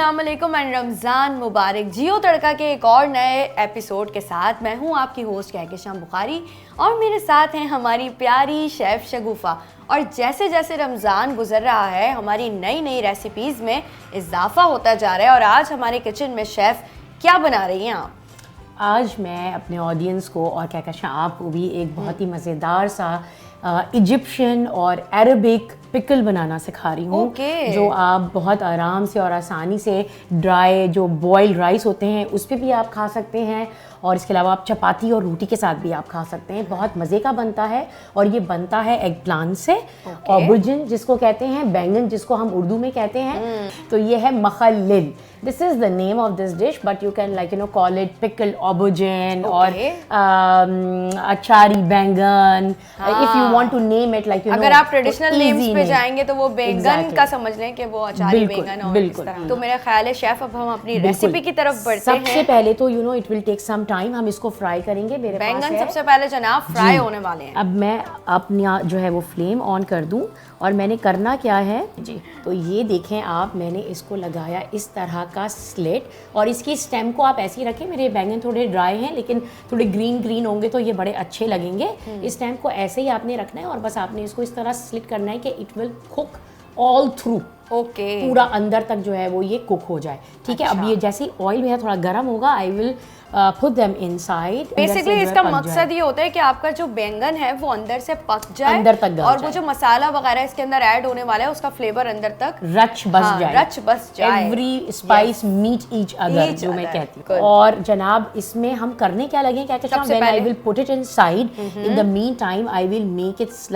अस्सलाम वालेकुम एंड रमज़ान मुबारक। जियो तड़का के एक और नए एपिसोड के साथ मैं हूं आपकी होस्ट कहकशां बुखारी और मेरे साथ हैं हमारी प्यारी शेफ़ शगुफ़ा। और जैसे जैसे रमज़ान गुजर रहा है हमारी नई नई रेसिपीज़ में इजाफा होता जा रहा है। और आज हमारे किचन में शेफ़ क्या बना रही हैं आप? आज मैं अपने ऑडियंस को और कहकशां आपको भी एक बहुत ही मज़ेदार सा इजिप्शियन और अरबिक पिकल बनाना सिखा रही हूँ। जो आप बहुत आराम से और आसानी से ड्राई जो बॉइल्ड राइस होते हैं उस पर भी आप खा सकते हैं, और इसके अलावा आप चपाती और रोटी के साथ भी आप खा सकते हैं। बहुत मज़े का बनता है और ये बनता है एग प्लांट से, ऑबर्जिन जिसको कहते हैं, बैंगन जिसको हम उर्दू में कहते हैं। तो ये है मखल्लिल, this is the name of this dish, but you can call it pickle aubergine और अचारी बैंगन, if you want to name it अगर आप ट्रेडिशनल नेम्स पे जाएंगे तो वो बैंगन का समझ लें कि वो अचारी बैंगन और इस तरह। तो मेरा ख्याल है शेफ अब हम अपनी रेसिपी की तरफ बढ़ते हैं। सबसे पहले तो it will take some time, हम इसको फ्राई करेंगे। मेरे बैंगन सबसे पहले जनाब फ्राई होने वाले हैं। अब मैं अपनी जो है वो फ्लेम ऑन कर दूं, और मैंने करना क्या है जी, तो ये देखें आप, मैंने इसको लगाया इस तरह का स्लिट, और इसकी स्टेम को आप ऐसे ही रखें। मेरे बैंगन थोड़े ड्राई हैं लेकिन थोड़े ग्रीन ग्रीन होंगे तो ये बड़े अच्छे लगेंगे। इस स्टेम को ऐसे ही आपने रखना है और बस आपने इसको इस तरह स्लिट करना है कि it will cook all through, पूरा अंदर तक जो है वो ये कुक हो जाए। ठीक है। अब ये जैसे ही ऑयल मेरा थोड़ा गर्म होगा, I will put them inside। Basically इसका मकसद ये होता है कि आपका जो बैंगन है वो अंदर से पक जाए, अंदर तक और वो जो मसाला वगैरह इसके अंदर ऐड होने वाला है उसका फ्लेवर अंदर तक रच बस जाए। Every spice meet each other, जो मैं कहती हूँ। और जनाब इसमें हम करने क्या लगे, क्या कहते हैं, I will put it inside. In the mean time I will make it's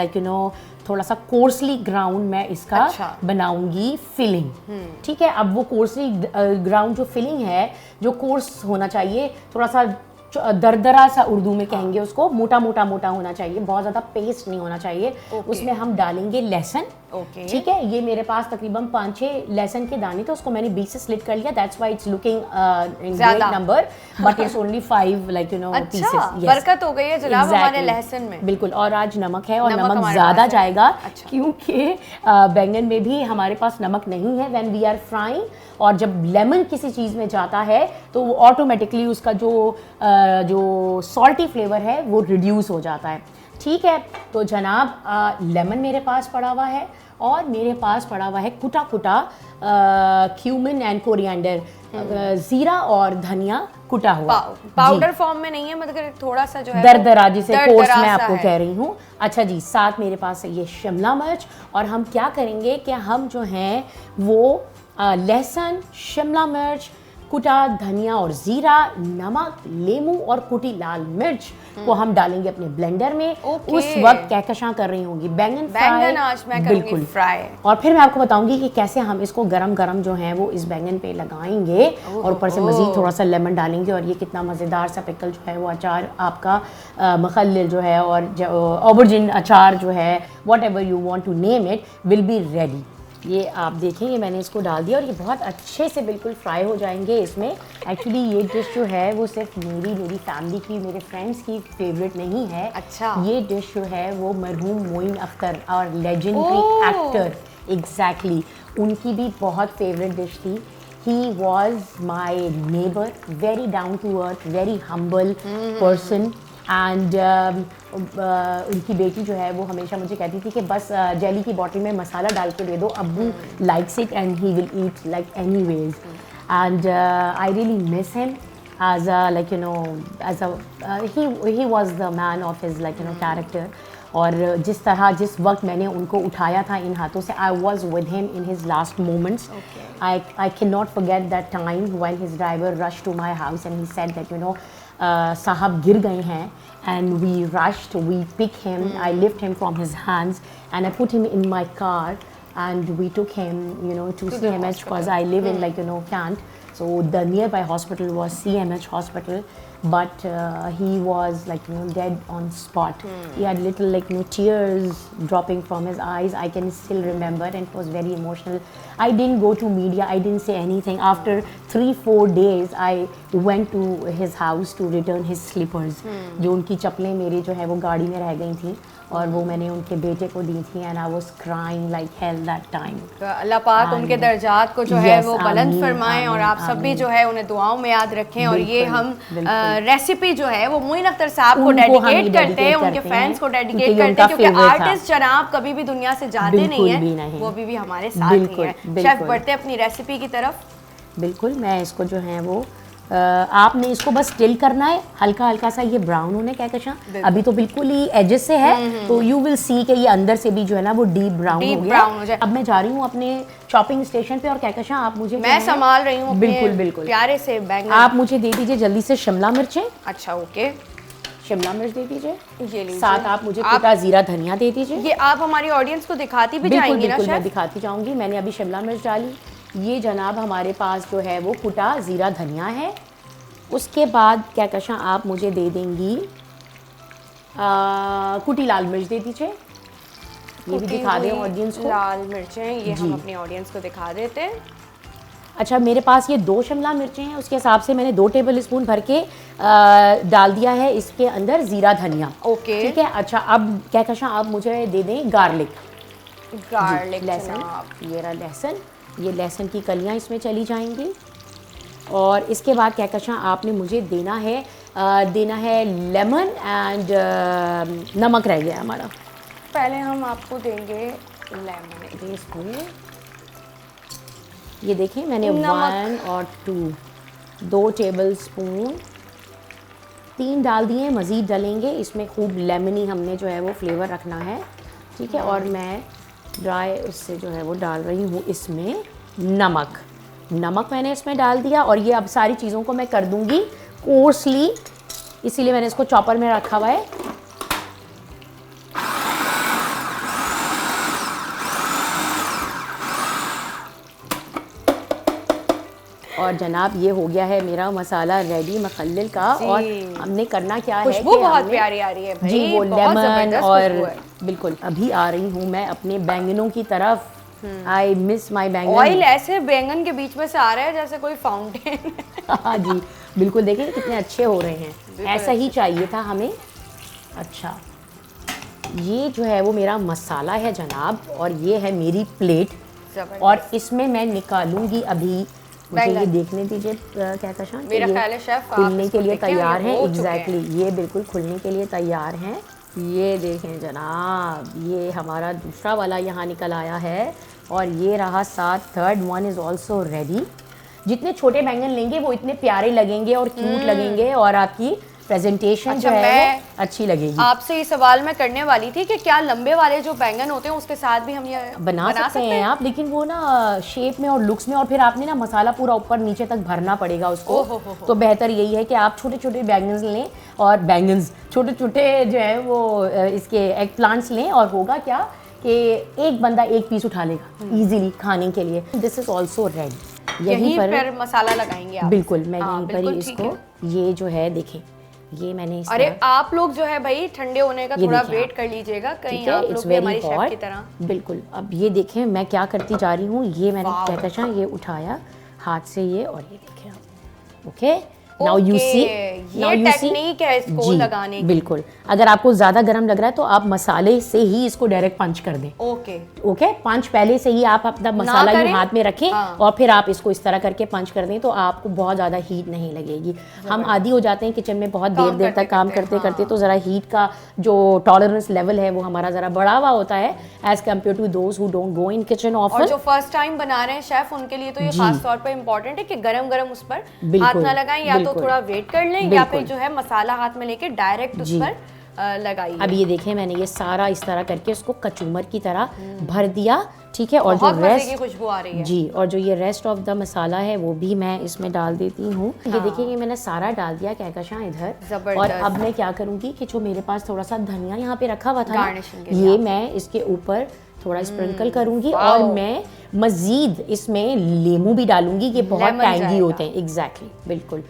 थोड़ा सा कोर्सली ग्राउंड मैं इसका बनाऊंगी फिलिंग। ठीक है। अब वो कोर्सली ग्राउंड जो फिलिंग है, जो कोर्स होना चाहिए, थोड़ा सा दरदरा सा उर्दू में कहेंगे उसको, मोटा मोटा मोटा होना चाहिए, बहुत ज़्यादा पेस्ट नहीं होना चाहिए। उसमें हम डालेंगे लहसुन। ठीक है। ये मेरे पास तकरीबन 5-6 लहसुन के दाने थे, उसको मैंने 20 से स्लिट कर लिया। That's why it's looking in great number, but it's only 5 pieces. बरकत हो गई है जनाब हमारे लहसुन में। बिल्कुल। और आज नमक है, और नमक ज़्यादा जाएगा क्योंकि बैंगन में भी हमारे पास नमक नहीं है व्हेन वी आर फ्राइंग। और जब लेमन किसी चीज़ में जाता है तो वो ऑटोमेटिकली उसका जो सॉल्टी फ्लेवर है वो रिड्यूस हो जाता है। ठीक है। तो जनाब लेमन मेरे पास पड़ा हुआ है, और मेरे पास पड़ा हुआ है कुटा कुटा क्यूमिन एंड कोरिएंडर, जीरा और धनिया कुटा हुआ। पाउडर फॉर्म में नहीं है, मतलब थोड़ा सा जो है दरदरा, जिसे कोर्स मैं आपको कह रही हूँ। अच्छा जी। साथ मेरे पास है ये शिमला मिर्च, और हम क्या करेंगे कि हम जो हैं वो लहसुन, शिमला मिर्च, कुटा धनिया और जीरा, नमक, लेमू और कुटी लाल मिर्च को हम डालेंगे अपने ब्लेंडर में। उस वक्त कहकशां कर रही होंगी बैंगन आज मैं करूंगी फ्राई। और फिर मैं आपको बताऊंगी कि कैसे हम इसको गरम गरम जो है वो इस बैंगन पे लगाएंगे, और ऊपर से मजीद थोड़ा सा लेमन डालेंगे, और ये कितना मज़ेदार सा पिकल जो है वो अचार आपका मखल्लिल जो है और ऑबर्जिन अचार जो है, whatever you want to name it, will be ready. ये आप देखेंगे मैंने इसको डाल दिया, और ये बहुत अच्छे से बिल्कुल फ्राई हो जाएंगे इसमें। एक्चुअली ये डिश जो है वो सिर्फ मेरी फैमिली की, मेरे फ्रेंड्स की फेवरेट नहीं है। अच्छा। ये डिश जो है वो मरहूम मोइन अख्तर और लेजेंडरी एक्टर, एग्जैक्टली, उनकी भी बहुत फेवरेट डिश थी। He was my neighbor, very down to earth, very humble person. And उनकी बेटी जो है वो हमेशा मुझे कहती थी कि बस जेली की बॉटल में मसाला डाल के दे दो, अब्बू likes it and he will eat like any ways. And I really miss him as he was the man of his character। और जिस तरह जिस वक्त मैंने उनको उठाया था इन हाथों से, I was with him in his last moments. I can not forget that time when his driver rush to my house and he said that साहब गिर गए हैं, and we rushed, we pick him, I lift him from his hands and I put him in my car, and we took him to CMH, because I live in Kant, so the nearby hospital was CMH hospital, but he was dead on spot. He had little tears dropping from his eyes. I can still remember, and it was very emotional. I didn't go to media, I didn't say anything. After 3-4 days I went to his house to return his slippers, जो उनकी चप्पलें मेरी जो है वो गाड़ी में रह गई थी, और वो मैंने उनके बेटे को दी थी and I was crying like hell that time. तो अल्लाह पाक उनके दर्जात को जो है वो बुलंद फरमाएं और आप सब भी जो है उन्हें दुआओं में याद रखें। और ये हम रेसिपी जो है वो मोइन अख्तर साहब को डेडिकेट करते हैं, उनके फैंस को डेडिकेट करते हैं, क्योंकि आर्टिस्ट जनाब कभी भी दुनिया से जाते नहीं है, वो अभी भी हमारे साथ ही है। शेफ बढ़ते अपनी रेसिपी की तरफ। बिल्कुल, मैं इसको जो है वो आपने इसको बस स्टिल करना है, हल्का हल्का सा ये ब्राउन होने कहकशां। अभी तो बिल्कुल ही एजेस से है, तो यू विल सी कि ये अंदर से भी जो है ना वो डीप ब्राउन हो गया। अब मैं जा रही हूँ अपने चॉपिंग स्टेशन पे और कहकशां आप मुझे मैं संभाल रही हूँ बिल्कुल बिल्कुल प्यारे से बैंगन। आप मुझे दे दीजिए जल्दी से शिमला मिर्चें। अच्छा ओके, शिमला मिर्च दे दीजिए, ये लीजिए। साथ आप मुझे कुटा जीरा धनिया दे दीजिए। ये आप हमारी ऑडियंस को दिखाती भी जाएंगी ना? मैं दिखाती जाऊंगी। मैंने अभी शिमला मिर्च डाली, ये जनाब हमारे पास जो है वो कुटा जीरा धनिया है। उसके बाद कहकशां आप मुझे दे देंगी कुटी लाल मिर्च दे दीजिए, ये भी दिखा दें ऑडियंस को। लाल मिर्चें ये हम अपनी ऑडियंस को दिखा देते हैं। अच्छा, मेरे पास ये 2 शिमला मिर्चें हैं, उसके हिसाब से मैंने 2 टेबलस्पून भर के डाल दिया है इसके अंदर जीरा धनिया। ओके ठीक है। अच्छा, अब कहकशां आप मुझे दे दें गार्लिक, लहसुन। ये रहा लहसुन, ये लहसुन की कलियां इसमें चली जाएंगी। और इसके बाद कहकशां आपने मुझे देना है लेमन एंड नमक रह गया हमारा। पहले हम आपको देंगे लेमन स्पून। ये देखिए मैंने 1 और 2 टेबल स्पून 3 डाल दिए, मज़ीद डालेंगे। इसमें खूब लेमनी हमने जो है वो फ्लेवर रखना है। ठीक है। और मैं ड्राई उससे जो है वो डाल रही हूँ इसमें नमक मैंने इसमें डाल दिया। और ये अब सारी चीज़ों को मैं कर दूंगी कोर्सली, इसीलिए मैंने इसको चॉपर में रखा हुआ है। और जनाब ये हो गया है मेरा मसाला रेडी मखल्लिल का। और हमने करना क्या है, खुशबू बहुत प्यारी आ रही है भाई, जी वो लेमन और बिल्कुल। अभी आ रही हूँ मैं अपने बैंगनों की तरफ। आई मिस माई बैंगन। ऑयल ऐसे बैंगन के बीच में से आ रहा है जैसे कोई फाउंटेन। हाँ जी बिल्कुल, देखिए कितने अच्छे हो रहे हैं, ऐसा ही चाहिए था हमें। अच्छा, ये जो है वो मेरा मसाला है जनाब, और ये है मेरी प्लेट। और इसमें मैं निकालूंगी अभी, मुझे ये देखने दीजिए कहकशां, मेरा ख्याल है शेफ खुलने के लिए तैयार है। एग्जैक्टली, ये बिल्कुल खुलने के लिए तैयार हैं। ये देखें जनाब, ये हमारा दूसरा वाला यहाँ निकल आया है। और ये रहा साथ, third one is also ready. जितने छोटे बैंगन लेंगे वो इतने प्यारे लगेंगे और क्यूट लगेंगे, और आपकी प्रेजेंटेशन जो है वो अच्छी लगेगी। आपसे ये सवाल मैं करने वाली थी कि क्या लंबे वाले जो बैंगन होते हैं उसके साथ भी हम ये बना सकते हैं आप, लेकिन वो ना शेप में और लुक्स में, और फिर आपने ना मसाला पूरा ऊपर नीचे तक भरना पड़ेगा उसको। तो बेहतर यही है कि आप छोटे छोटे बैंगन्स लें, और छोटे छोटे जो है वो इसके एग प्लांट्स लें। और होगा क्या कि एक बंदा एक पीस उठा लेगा इजीली खाने के लिए। This is also ready. यहीं पर मसाला लगाएंगे आप? बिल्कुल, मैं यहीं पर ही इसको, ये जो है देखें, ये मैंने अरे आप लोग जो है भाई ठंडे होने का थोड़ा वेट कर लीजिएगा, कहीं आप लोग भी हमारी शेफ की तरह। बिल्कुल। अब ये देखें मैं क्या करती जा रही हूँ, ये मैंने कहकशां ये उठाया हाथ से, ये, और ये देखें आप। ओके, नाउ यू सी, ये टेक्निक है इसको लगाने की। बिल्कुल। अगर आपको ज्यादा गर्म लग रहा है तो आप मसाले से ही इसको डायरेक्ट पंच कर दें। ओके, पंच पहले से ही आप अपना मसाला यूं हाथ में रखें। और फिर आप इसको इस तरह करके पंच कर दें, तो आपको बहुत ज्यादा हीट नहीं लगेगी। हम आदी हो जाते हैं किचन में बहुत देर तक काम करते करते, तो जरा हीट का जो टॉलरेंस लेवल है वो हमारा जरा बढ़ा हुआ होता है as compare to those who don't go in kitchen often. और जो फर्स्ट टाइम बना रहे हैं शेफ, उनके लिए तो ये खास तौर पे इम्पोर्टेंट है कि गरम उस पर हाथ ना लगाएं, या तो थोड़ा वेट कर लें, या फिर जो है मसाला हाथ में लेके डायरेक्ट उस पर लगाइए। अब ये देखें मैंने ये सारा इस तरह करके उसको कचूमर की तरह भर दिया। ठीक है। और जो रेस्ट की खुशबू आ रही है जी, और जो ये रेस्ट ऑफ द मसाला है वो भी मैं इसमें डाल देती हूँ। ये देखिए ये मैंने सारा डाल दिया कहकशां इधर। और अब मैं क्या करूँगी कि जो मेरे पास थोड़ा सा धनिया यहाँ पे रखा हुआ था, ये मैं इसके ऊपर थोड़ा स्प्रिंकल करूंगी। और मैं मजीद इसमें लेमू भी डालूंगी, ये बहुत टैंगी होते हैं। एग्जैक्टली, बिल्कुल।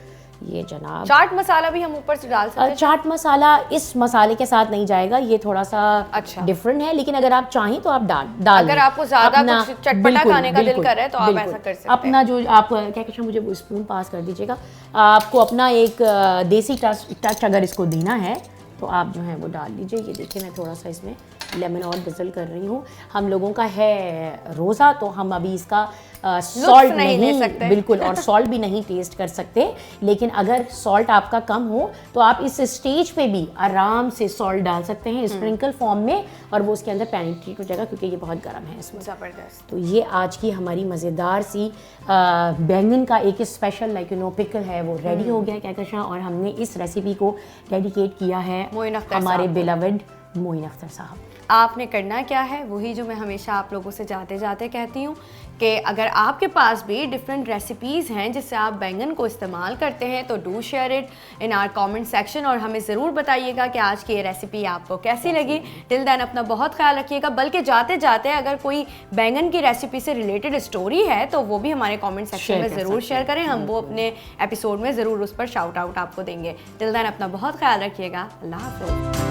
ये जनाब चाट मसाला भी हम ऊपर से डाल सकते हैं। चाट मसाला इस मसाले के साथ नहीं जाएगा, ये थोड़ा सा डिफरेंट है, लेकिन अगर आप चाहें तो आप डाल अगर आपको ज्यादा कुछ चटपटा खाने का दिल कर रहा है तो आप ऐसा कर सकते हैं। अपना जो आप कहकशां मुझे स्पून पास कर दीजिएगा, आपको अपना एक देसी टच अगर इसको देना है तो आप जो है वो डाल लीजिए। ये देखिए मैं थोड़ा सा इसमें लेमन और डिज़ल कर रही हूँ। हम लोगों का है रोज़ा, तो हम अभी इसका सॉल्ट नहीं ले नहीं सकते। बिल्कुल, और सॉल्ट भी नहीं टेस्ट कर सकते। लेकिन अगर सॉल्ट आपका कम हो तो आप इस स्टेज पे भी आराम से सॉल्ट डाल सकते हैं स्प्रिंकल फॉर्म में, और वो उसके अंदर पेनिट्रेट हो जाएगा क्योंकि ये बहुत गर्म है इसमें। ज़बरदस्त। तो ये आज की हमारी मज़ेदार सी बैंगन का एक स्पेशल पिकल है, वो रेडी हो गया है कहकशां, और हमने इस रेसिपी को डेडिकेट किया है मोइन अख्तर हमारे साहब को। बिलवड मोइन अख्तर साहब। आपने करना क्या है, वही जो मैं हमेशा आप लोगों से जाते जाते कहती हूँ कि अगर आपके पास भी डिफरेंट रेसिपीज़ हैं जिससे आप बैंगन को इस्तेमाल करते हैं तो do share it in our comment section, और हमें ज़रूर बताइएगा कि आज की ये रेसिपी आपको कैसी लगी। टिल देन अपना बहुत ख्याल रखिएगा, बल्कि जाते जाते अगर कोई बैंगन की रेसिपी से रिलेटेड स्टोरी है तो वो भी हमारे कमेंट सेक्शन में ज़रूर शेयर करें, हम वो अपने एपिसोड में ज़रूर उस पर शाउट आउट आपको देंगे। टिल देन अपना बहुत ख्याल रखिएगा। अल्लाह हाफ़िज़।